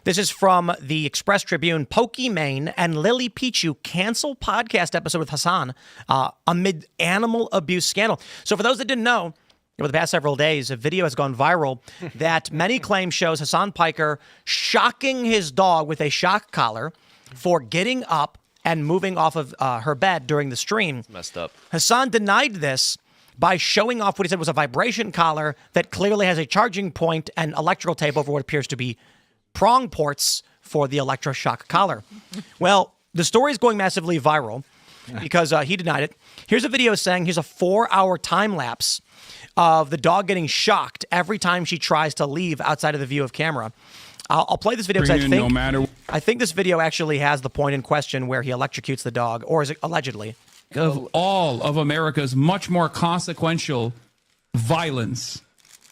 This is from the Express Tribune. Pokimane and Lily Pichu cancel podcast episode with Hasan amid animal abuse scandal. So for those that didn't know, over the past several days, a video has gone viral that many claim shows Hasan Piker shocking his dog with a shock collar for getting up and moving off of her bed during the stream. It's messed up. Hasan denied this by showing off what he said was a vibration collar that clearly has a charging point and electrical tape over what appears to be prong ports for the electroshock collar. Well, the story is going massively viral because he denied it. Here's a video saying here's a 4-hour time lapse of the dog getting shocked every time she tries to leave outside of the view of camera. I'll play this video because I think this video actually has the point in question where he electrocutes the dog, or is it allegedly? Of all of America's much more consequential violence,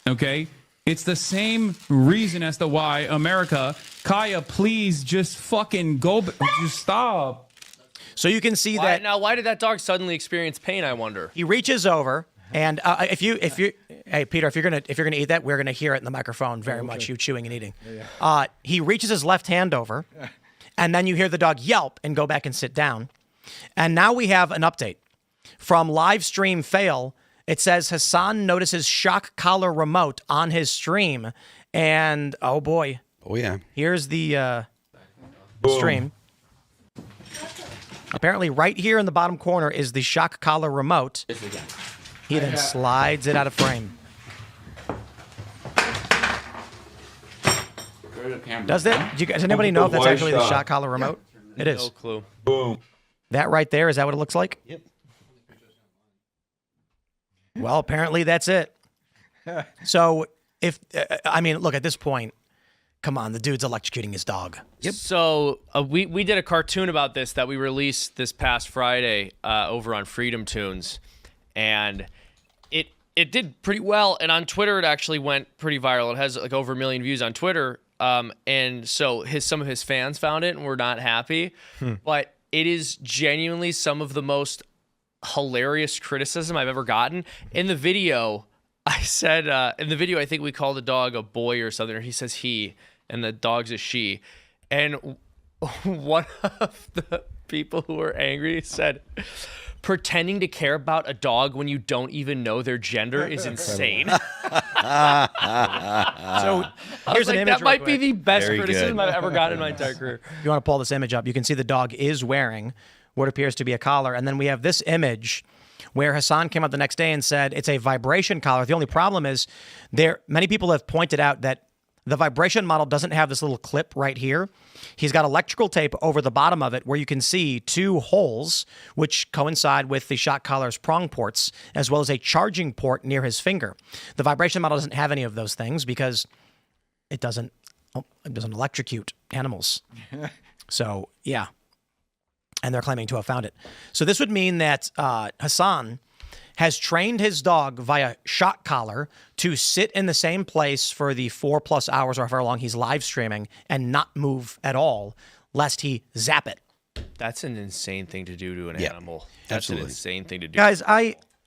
okay? It's the same reason as to why America, Kaya, please just fucking go, just stop. So you can see that. Now, why did that dog suddenly experience pain, I wonder? He reaches over, and if you, hey Peter, if you're gonna eat that, we're gonna hear it in the microphone very much. You chewing and eating. He reaches his left hand over, and then you hear the dog yelp and go back and sit down. And now we have an update from live stream fail. It says Hasan notices shock collar remote on his stream, and oh boy, here's the stream. Apparently, right here in the bottom corner is the shock collar remote. He then slides it out of frame. Does anybody know if that's actually the shock collar remote? Yeah. It is. No clue. Boom. That right there, is that what it looks like? Yep. Well, apparently that's it. So I mean, look, at this point, come on, the dude's electrocuting his dog. Yep. So we did a cartoon about this that we released this past Friday over on Freedom Tunes, and it did pretty well. And on Twitter, it actually went pretty viral. It has like over 1 million views on Twitter. And so some of his fans found it and were not happy. But it is genuinely some of the most hilarious criticism I've ever gotten. In the video, I said, I think we called the dog a boy or something, or he says he, and the dog's a she. And one of the people who were angry said, pretending to care about a dog when you don't even know their gender is insane. So here's an image. That might be the best Very criticism good. I've ever gotten in my entire career. You want to pull this image up, you can see the dog is wearing what appears to be a collar. And then we have this image where Hasan came out the next day and said it's a vibration collar. The only problem is many people have pointed out that the vibration model doesn't have this little clip right here. He's got electrical tape over the bottom of it where you can see 2 holes which coincide with the shock collar's prong ports, as well as a charging port near his finger. The vibration model doesn't have any of those things because it doesn't electrocute animals. So, yeah. And they're claiming to have found it. So this would mean that Hasan has trained his dog via shock collar to sit in the same place for the 4+ hours or however long he's live streaming and not move at all, lest he zap it. That's an insane thing to do to an animal. That's absolutely an insane thing to do. Guys,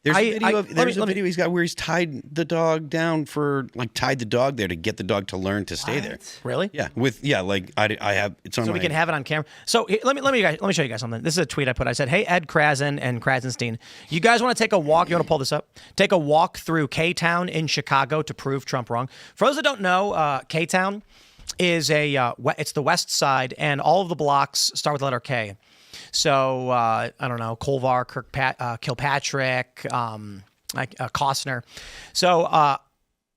There's a video he's got where he's tied the dog down tied the dog there to get the dog to learn to stay there. Really? Yeah. I have it's on. So we can have it on camera. So let me show you guys something. This is a tweet I put. I said, "Hey Ed Krasen and Krasenstein, you guys want to take a walk? You want to pull this up? Take a walk through K-Town in Chicago to prove Trump wrong." For those that don't know, K-Town is it's the West Side, and all of the blocks start with the letter K. So, I don't know, Colvar, Kilpatrick, Costner. So,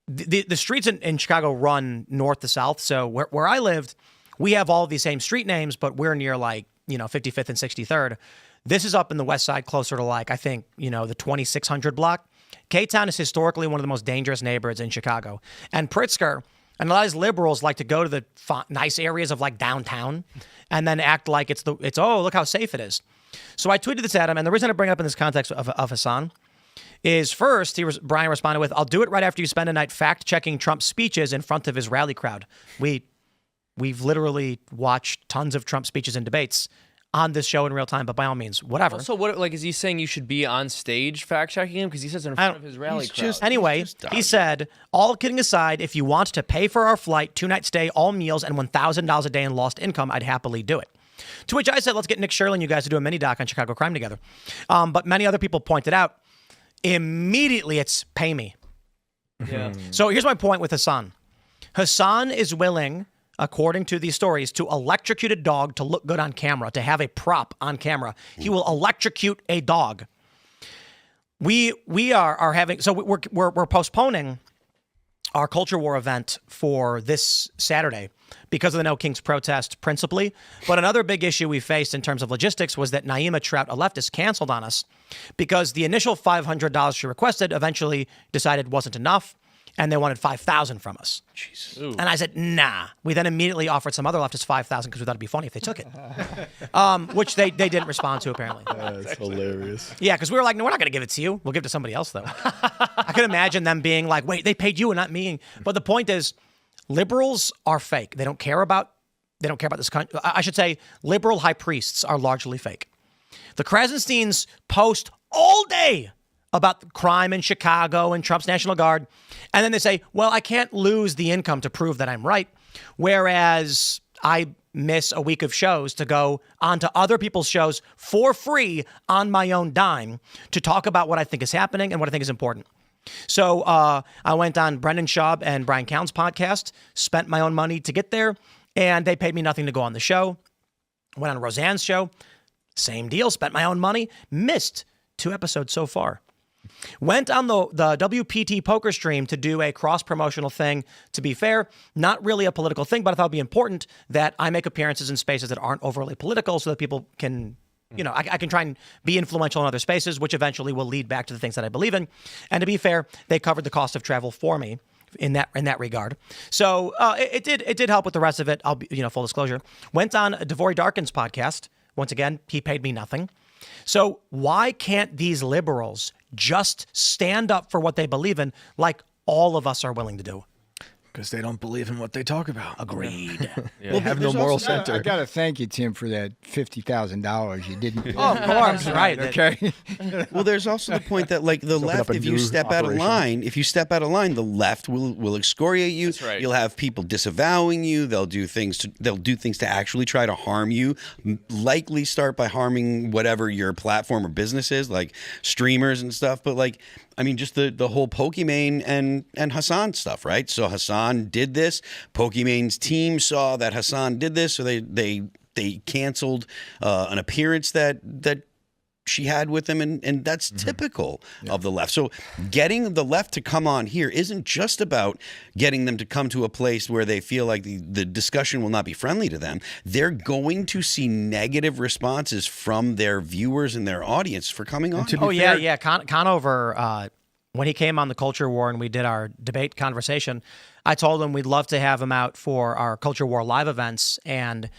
the streets in Chicago run north to south. So where I lived, we have all of these same street names, but we're near 55th and 63rd. This is up in the West Side, closer to I think, the 2600 block. K-Town is historically one of the most dangerous neighborhoods in Chicago. And Pritzker and a lot of these liberals like to go to the nice areas of downtown and then act like it's look how safe it is. So I tweeted this at him, and the reason I bring it up in this context of Hasan is first, Brian responded with, "I'll do it right after you spend a night fact-checking Trump's speeches in front of his rally crowd." We've literally watched tons of Trump speeches and debates. on this show in real time, but by all means, whatever. Also, what like is he saying you should be on stage fact checking him because he says it in front of his rally crowd? Anyway, he said, all kidding aside, if you want to pay for our flight, 2-night stay, all meals, and $1,000 a day in lost income, I'd happily do it. To which I said, let's get Nick Shirley and you guys to do a mini doc on Chicago crime together. But many other people pointed out, immediately it's pay me. Yeah. So here's my point with Hasan. Hasan is willing, according to these stories, to electrocute a dog to look good on camera, to have a prop on camera. He will electrocute a dog. We are having, so we're postponing our culture war event for this Saturday because of the No Kings protest principally. But another big issue we faced in terms of logistics was that Naima Trout, a leftist, canceled on us because the initial $500 she requested eventually decided wasn't enough. And they wanted $5,000 from us. Jesus. And I said, nah. We then immediately offered some other leftists $5,000 because we thought it'd be funny if they took it, which they didn't respond to apparently. That's hilarious. Yeah, because we were like, no, we're not going to give it to you. We'll give it to somebody else though. I could imagine them being like, wait, they paid you and not me. But the point is, liberals are fake. They don't care about this country. I should say, liberal high priests are largely fake. The Krasensteins post all day about crime in Chicago and Trump's National Guard. And then they say, well, I can't lose the income to prove that I'm right. Whereas I miss a week of shows to go onto other people's shows for free on my own dime to talk about what I think is happening and what I think is important. So I went on Brendan Schaub and Brian Cowan's podcast, spent my own money to get there, and they paid me nothing to go on the show. Went on Roseanne's show, same deal, spent my own money, missed 2 episodes so far. Went on the WPT poker stream to do a cross-promotional thing. To be fair, not really a political thing, but I thought it would be important that I make appearances in spaces that aren't overly political so that people can, I can try and be influential in other spaces, which eventually will lead back to the things that I believe in. And to be fair, they covered the cost of travel for me in that regard. So it did help with the rest of it. I'll be, full disclosure. Went on Devory Darkin's podcast. Once again, he paid me nothing. So why can't these liberals just stand up for what they believe in like all of us are willing to do? Because they don't believe in what they talk about. Agreed. They have no moral center. I got to thank you, Tim, for that $50,000 you didn't. Oh, of course, right. Okay. Well, there's also the point that like the left, if you step out of line, the left will excoriate you. That's right. You'll have people disavowing you. They'll do things to actually try to harm you. Likely start by harming whatever your platform or business is, like streamers and stuff. But like, I mean, just the whole Pokimane and Hasan stuff, right? So Hasan did this. Pokimane's team saw that Hasan did this, so they canceled an appearance that she had with him, and that's typical of the left. So getting the left to come on here isn't just about getting them to come to a place where they feel like the discussion will not be friendly to them. They're going to see negative responses from their viewers and their audience for coming on. Yeah. Conover, when he came on the Culture War and we did our debate conversation, I told him we'd love to have him out for our Culture War live events. And,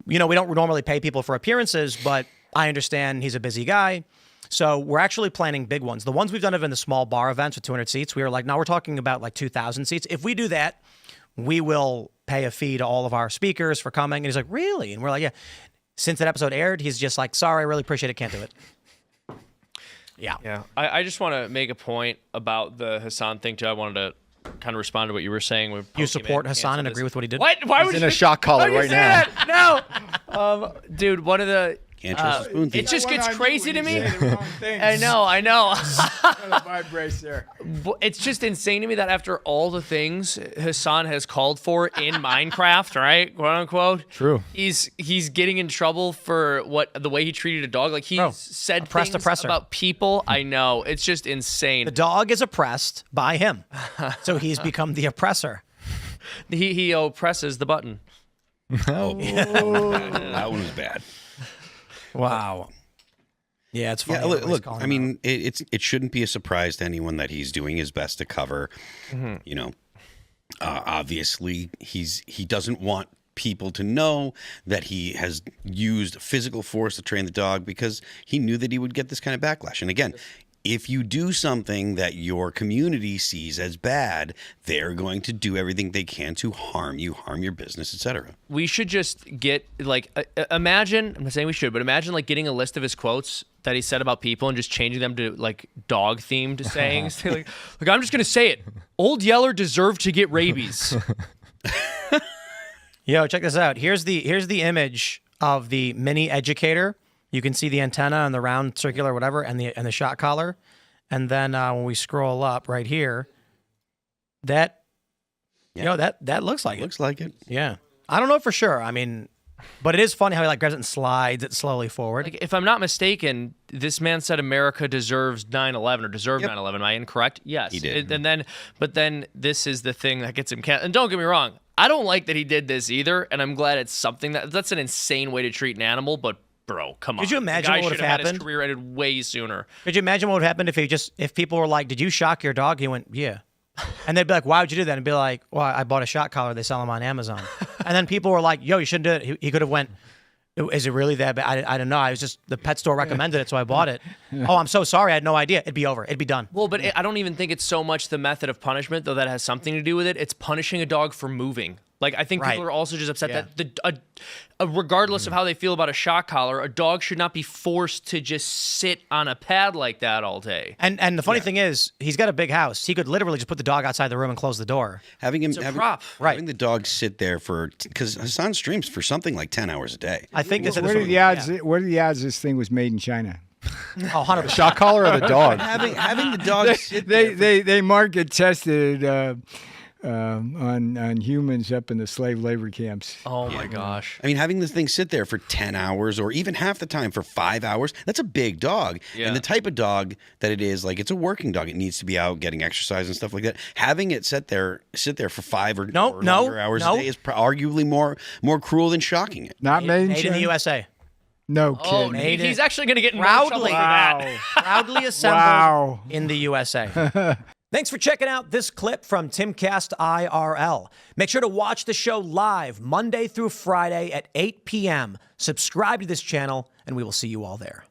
we don't normally pay people for appearances, but I understand he's a busy guy. So we're actually planning big ones. The ones we've done have been the small bar events with 200 seats. We were like, no, we're talking about like 2,000 seats. If we do that, we will pay a fee to all of our speakers for coming. And he's like, really? And we're like, yeah. Since that episode aired, he's just like, sorry, I really appreciate it. Can't do it. Yeah. I just want to make a point about the Hasan thing too. I wanted to kind of respond to what you were saying. When you support Hasan and agree with what he did? What? Why would He's you in a shock collar right now. That? No. Dude, one of the... Can't trust a spoon thief. It just gets crazy to me. I know. Vibrates there. It's just insane to me that after all the things Hasan has called for in Minecraft, right, quote unquote, True. He's getting in trouble for the way he treated a dog. Like he said things about people. I know. It's just insane. The dog is oppressed by him, so he's become the oppressor. He presses the button. That one was bad. Wow. Yeah, it's funny. Yeah, look, I mean, it shouldn't be a surprise to anyone that he's doing his best to cover. Obviously, he doesn't want people to know that he has used physical force to train the dog because he knew that he would get this kind of backlash. And again, if you do something that your community sees as bad, they're going to do everything they can to harm you, harm your business, etc. We should just get like imagine. I'm not saying we should, but imagine like getting a list of his quotes that he said about people and just changing them to like dog themed sayings. like I'm just gonna say it. Old Yeller deserved to get rabies. Yo, check this out. Here's the image of the mini educator. You can see the antenna and the round circular whatever and the shot collar. And then when we scroll up right here, that that looks like it. Looks like it. Yeah. I don't know for sure. I mean, but it is funny how he like grabs it and slides it slowly forward. Like, if I'm not mistaken, this man said America deserves 9/11 or deserved 9/11. Am I incorrect? Yes. He did. But then this is the thing that gets him canceled. And don't get me wrong, I don't like that he did this either, and I'm glad it's something that's an insane way to treat an animal, but bro, come on. Could you imagine the guy what would should have had his happened? career ended way sooner. Could you imagine what would happen if people were like, "Did you shock your dog?" He went, "Yeah." And they'd be like, "Why would you do that?" And be like, "Well, I bought a shot collar. They sell them on Amazon." And then people were like, "Yo, you shouldn't do it." He could have went, "Is it really that bad?" I don't know. I was just the pet store recommended it, so I bought it. Oh, I'm so sorry. I had no idea. It'd be over. It'd be done. Well, but I don't even think it's so much the method of punishment, though that has something to do with it. It's punishing a dog for moving. Like, I think people Right. are also just upset that regardless of how they feel about a shock collar, a dog should not be forced to just sit on a pad like that all day. And the funny thing is, he's got a big house. He could literally just put the dog outside the room and close the door. Having him prop. having the dog sit there because Hasan streams for something like 10 hours a day. I think this What are the odds? What are the odds this thing was made in China? Oh, 100%. Shock collar or the dog? having the dog sit there. They market tested on humans up in the slave labor camps. Oh my gosh. I mean, having this thing sit there for 10 hours or even half the time for 5 hours, that's a big dog. Yeah. And the type of dog that it is, like, it's a working dog. It needs to be out getting exercise and stuff like that. Having it sit there for 5 or longer hours a day is arguably more cruel than shocking it. Not made in Made in China? the USA. No Oh, kidding. he's actually going to get in more trouble for that. Proudly assembled Wow. in the USA. Thanks for checking out this clip from Timcast IRL. Make sure to watch the show live Monday through Friday at 8 p.m. Subscribe to this channel, and we will see you all there.